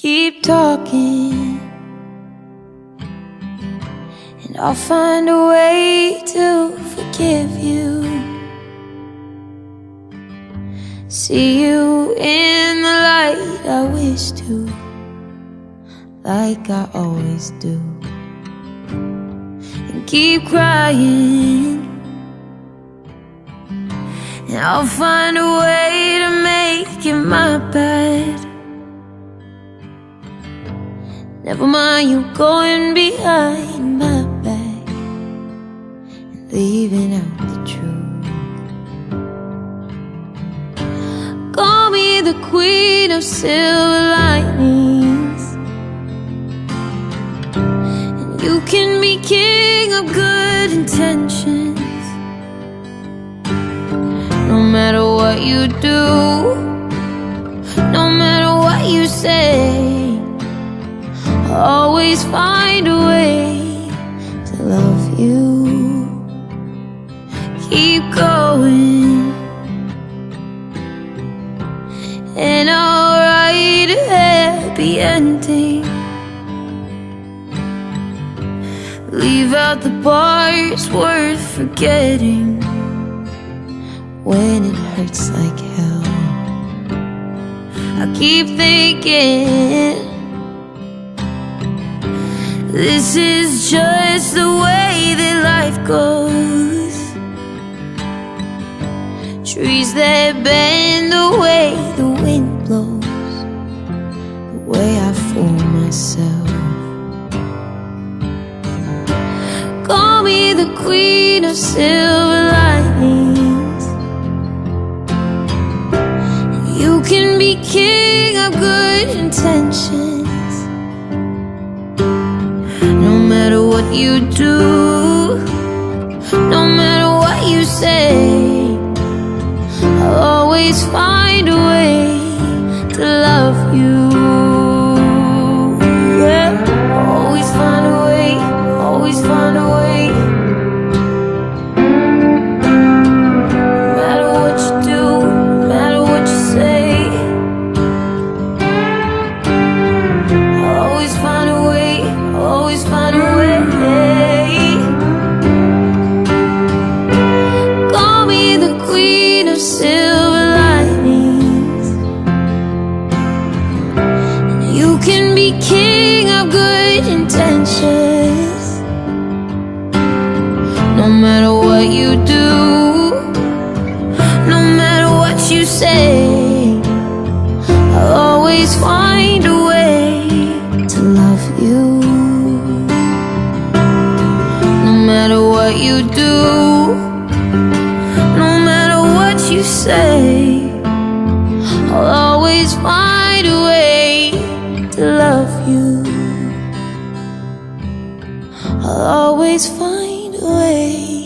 Keep talking, and I'll find a way to forgive you. See you in the light I wish to, like I always do. And keep crying, and I'll find a way to make it my bad. Never mind you going behind my back and leaving out the truth. Call me the queen of silver linings, and you can be king of good intentions. No matter what you do, no matter what you say, always find a way to love you. Keep going, and I'll write a happy ending. Leave out the parts worth forgetting when it hurts like hell. I keep thinking this is just the way that life goes. Trees that bend the way the wind blows, the way I fool myself. Call me the queen of silver linings, you can be king of good intentions. No matter what you do, no matter what you say, I'll always find a way to love you. Yeah, always find a way, always find a way. No matter what you do, no matter what you say, I'll always find a way, always find a way. Call me the queen of silver linings, you can be king of good intentions. No matter what you do, no matter what you say, I'll always find a way to love you. No matter what you do, no matter what you say, I'll always find a way to love you. I'll always find a way.